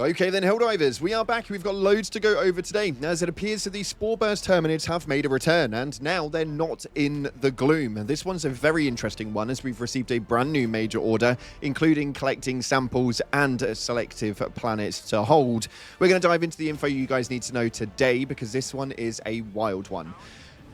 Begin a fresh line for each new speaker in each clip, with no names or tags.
Okay then, Helldivers, we are back. We've got loads to go over today, as it appears that these Spore burst terminates have made a return, and now they're not in the Gloom. And this one's a very interesting one, as we've received a brand new major order, including collecting samples and selective planets to hold. We're going to dive into the info you guys need to know today, because this one is a wild one.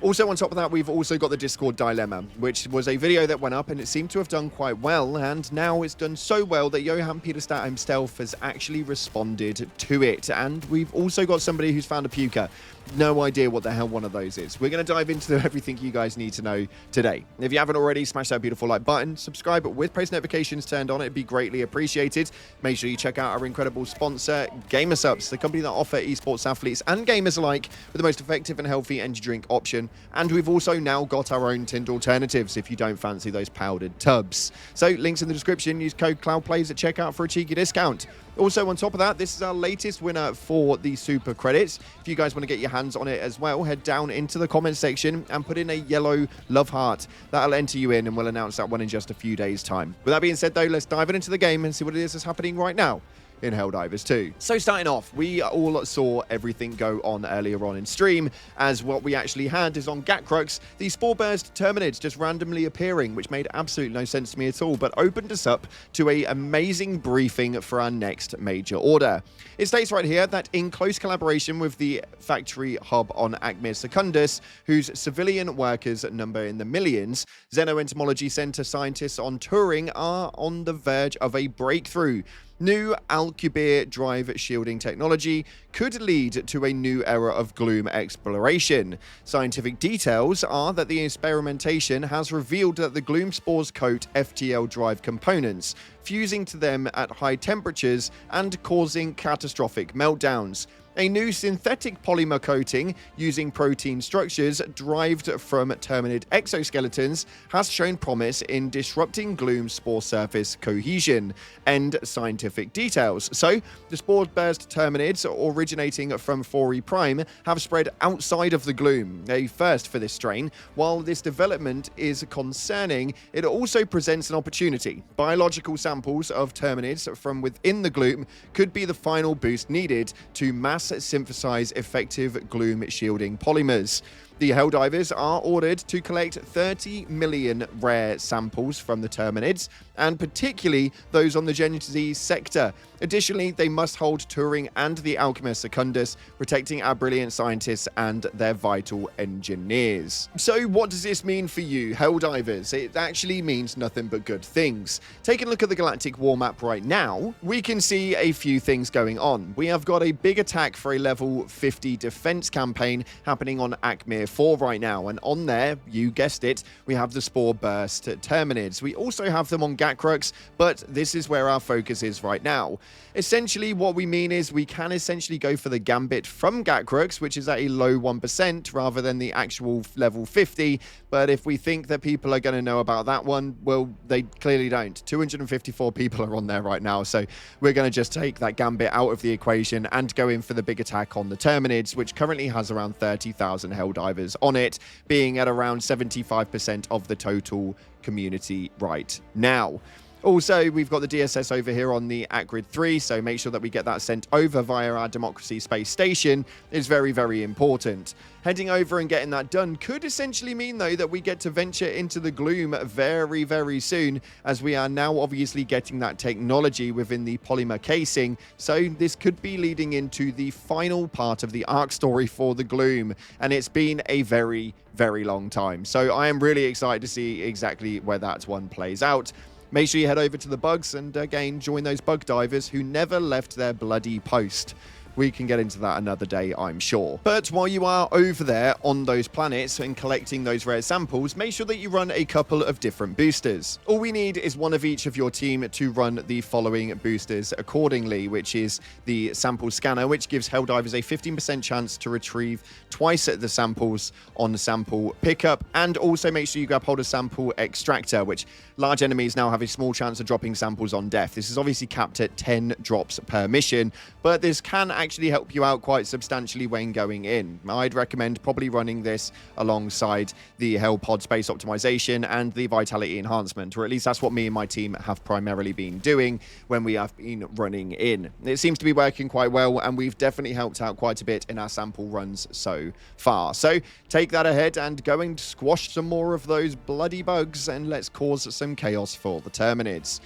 Also, on top of that, we've also got the Discord Dilemma, which was a video that went up and it seemed to have done quite well, and now it's done so well that Johan Peterstad himself has actually responded to it. And we've also got somebody who's found a Puker. No idea what the hell one of those is. We're going to dive into everything you guys need to know today. If you haven't already, smash that beautiful like button, subscribe with post notifications turned on, it'd be greatly appreciated. Make sure you check out our incredible sponsor, GamerSupps, the company that offer esports athletes and gamers alike with the most effective and healthy energy drink option. And we've also now got our own tinned alternatives if you don't fancy those powdered tubs. So links in the description, use code CloudPlays at checkout for a cheeky discount. Also, on top of that, this is our latest winner for the super credits. If you guys want to get your hands on it as well, head down into the comment section and put in a yellow love heart. That'll enter you in, and we'll announce that one in just a few days' time. With that being said, though, let's dive into the game and see what it is that's happening right now in Helldivers 2. So starting off, we all saw everything go on earlier on in stream, as what we actually had is on Gatcrux, the Spore burst terminates just randomly appearing, which made absolutely no sense to me at all, but opened us up to an amazing briefing for our next major order. It states right here that in close collaboration with the factory hub on Acme Secundus, whose civilian workers number in the millions, Xenoentomology Center scientists on Turing are on the verge of a breakthrough. New Alcubierre drive shielding technology could lead to a new era of Gloom exploration. Scientific details are that the experimentation has revealed that the Gloom spores coat FTL drive components, fusing to them at high temperatures and causing catastrophic meltdowns. A new synthetic polymer coating using protein structures derived from terminid exoskeletons has shown promise in disrupting Gloom's spore surface cohesion. End scientific details. So, the spore burst terminids originating from 4E Prime have spread outside of the Gloom, a first for this strain. While this development is concerning, it also presents an opportunity. Biological samples of terminids from within the Gloom could be the final boost needed to mass synthesize effective Gloom shielding polymers. The Helldivers are ordered to collect 30 million rare samples from the terminids, and particularly those on the Genesis sector. Additionally, they must hold Turing and the Alchemist Secundus, protecting our brilliant scientists and their vital engineers. So what does this mean for you, Helldivers? It actually means nothing but good things. Taking a look at the galactic war map right now, we can see a few things going on. We have got a big attack for a level 50 defense campaign happening on Acme 4 right now, and on there, you guessed it, we have the Spore burst terminids. We also have them on Gatcrux, but this is where our focus is right now. Essentially, what we mean is we can essentially go for the Gambit from Gatcrux, which is at a low 1% rather than the actual level 50, but if we think that people are going to know about that one, well, they clearly don't. 254 people are on there right now, so we're going to just take that Gambit out of the equation and go in for the big attack on the terminids, which currently has around 30,000 Helldivers on it, being at around 75% of the total community right now. Also, we've got the DSS over here on the Acrid 3, so make sure that we get that sent over via our Democracy Space Station is very, very important. Heading over and getting that done could essentially mean, though, that we get to venture into the Gloom very, very soon, as we are now obviously getting that technology within the polymer casing, so this could be leading into the final part of the arc story for the Gloom, and it's been a very, very long time. So I am really excited to see exactly where that one plays out. Make sure you head over to the bugs and again join those bug divers who never left their bloody post. We can get into that another day, I'm sure. But while you are over there on those planets and collecting those rare samples, make sure that you run a couple of different boosters. All we need is one of each of your team to run the following boosters accordingly, which is the sample scanner, which gives Helldivers a 15% chance to retrieve twice the samples on the sample pickup, and also make sure you grab hold of sample extractor, which large enemies now have a small chance of dropping samples on death. This is obviously capped at 10 drops per mission, but this can actually actually help you out quite substantially when going in. I'd recommend probably running this alongside the Hell Pod Space Optimization and the Vitality Enhancement, or at least that's what me and my team have primarily been doing when we have been running in. It seems to be working quite well, and we've definitely helped out quite a bit in our sample runs so far. So take that ahead and go and squash some more of those bloody bugs, and let's cause some chaos for the Terminids.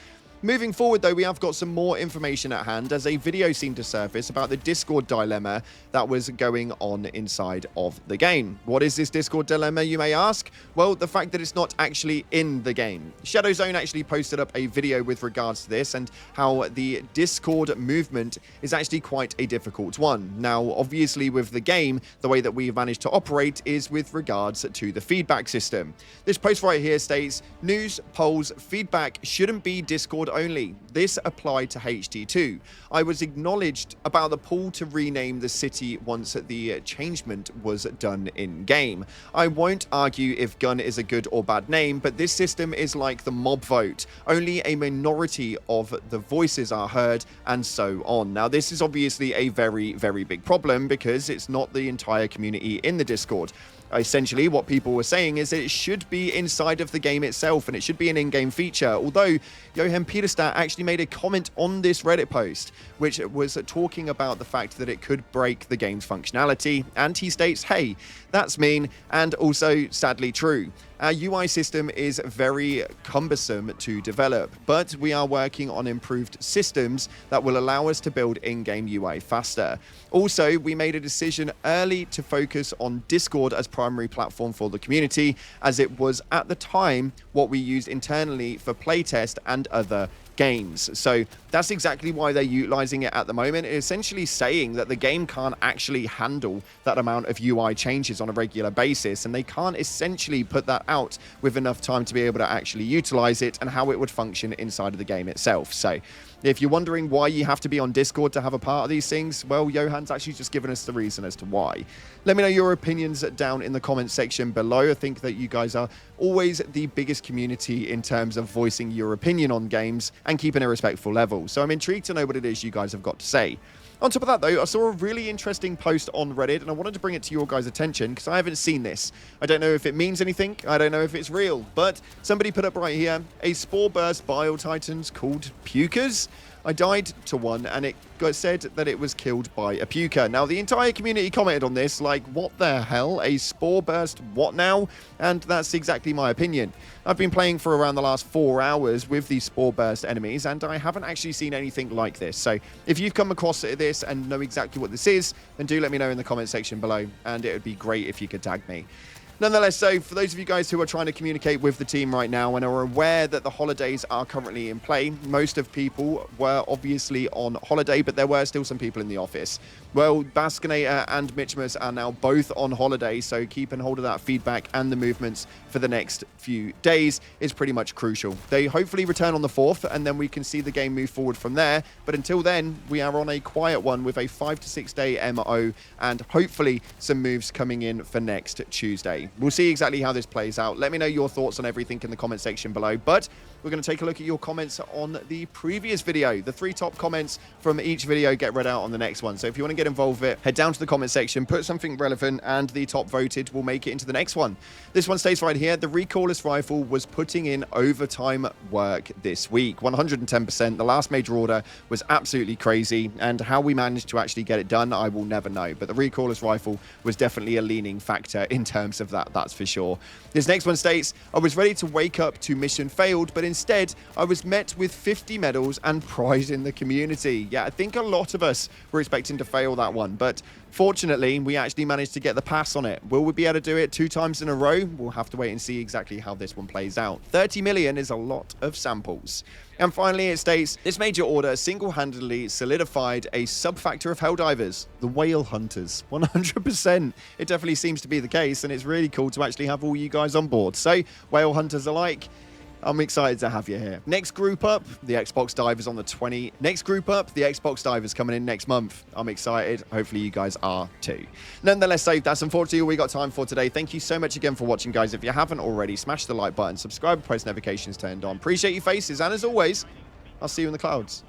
Moving forward, though, we have got some more information at hand as a video seemed to surface about the Discord dilemma that was going on inside of the game. What is this Discord dilemma, you may ask? Well, the fact that it's not actually in the game. Shadowzone actually posted up a video with regards to this and how the Discord movement is actually quite a difficult one. Now, obviously, with the game, the way that we've managed to operate is with regards to the feedback system. This post right here states, news, polls, feedback shouldn't be Discord only. This applied to HT2. I was acknowledged about the pull to rename the city once the changement was done in game. I won't argue if gun is a good or bad name, but this system is like the mob vote. Only a minority of the voices are heard, and so on. Now, this is obviously a very, very big problem because it's not the entire community in the Discord. Essentially, what people were saying is that it should be inside of the game itself, and it should be an in-game feature. Although, Johan Peterstat actually made a comment on this Reddit post, which was talking about the fact that it could break the game's functionality, and he states, hey, that's mean, and also sadly true. Our UI system is very cumbersome to develop, but we are working on improved systems that will allow us to build in-game UI faster. Also, we made a decision early to focus on Discord as primary platform for the community, as it was at the time what we used internally for playtest and other games. So that's exactly why they're utilizing it at the moment. It's essentially saying that the game can't actually handle that amount of UI changes on a regular basis, and they can't essentially put that out with enough time to be able to actually utilize it and how it would function inside of the game itself. So if you're wondering why you have to be on Discord to have a part of these things, well, Johan's actually just given us the reason as to why. Let me know your opinions down in the comment section below. I think that you guys are always the biggest community in terms of voicing your opinion on games and keeping a respectful level. So I'm intrigued to know what it is you guys have got to say. On top of that, though, I saw a really interesting post on Reddit, and I wanted to bring it to your guys' attention because I haven't seen this. I don't know if it means anything. I don't know if it's real, but somebody put up right here, a Spore burst Bile Titans called Pukers. I died to one, and it said that it was killed by a Puker. Now, the entire community commented on this, like, what the hell? A Spore burst what now? And that's exactly my opinion. I've been playing for around the last 4 hours with these Spore burst enemies, and I haven't actually seen anything like this. So if you've come across this and know exactly what this is, then do let me know in the comment section below, and it would be great if you could tag me. Nonetheless, so for those of you guys who are trying to communicate with the team right now and are aware that the holidays are currently in play, most of people were obviously on holiday, but there were still some people in the office. Well, Baskinator and Mitchmus are now both on holiday, so keeping hold of that feedback and the movements for the next few days is pretty much crucial. They hopefully return on the 4th, and then we can see the game move forward from there. But until then, we are on a quiet one with a 5 to 6 day MO and hopefully some moves coming in for next Tuesday. We'll see exactly how this plays out. Let me know your thoughts on everything in the comment section below. But we're going to take a look at your comments on the previous video. The 3 top comments from each video get read out on the next one. So if you want to get involved with it, head down to the comment section, put something relevant, and the top voted will make it into the next one. This one stays right here. The recallless rifle was putting in overtime work this week. 110%. The last major order was absolutely crazy, and how we managed to actually get it done, I will never know. But the recallless rifle was definitely a leaning factor in terms of that, that's for sure. This next one states, I was ready to wake up to mission failed, but instead I was met with 50 medals and pride in the community. Yeah, I think a lot of us were expecting to fail that one, but fortunately we actually managed to get the pass on it. Will we be able to do it 2 times in a row? We'll have to wait and see exactly how this one plays out. 30 million is a lot of samples. And finally, it states, this major order single-handedly solidified a sub-factor of Helldivers, the whale hunters. 100%. It definitely seems to be the case, and it's really cool to actually have all you guys on board. So, whale hunters alike, I'm excited to have you here. Next group up, the Xbox Divers on the 20. Next group up, the Xbox Divers coming in next month. I'm excited. Hopefully you guys are too. Nonetheless, so that's unfortunately all we got time for today. Thank you so much again for watching, guys. If you haven't already, smash the like button, subscribe, post notifications turned on. Appreciate your faces, and as always, I'll see you in the clouds.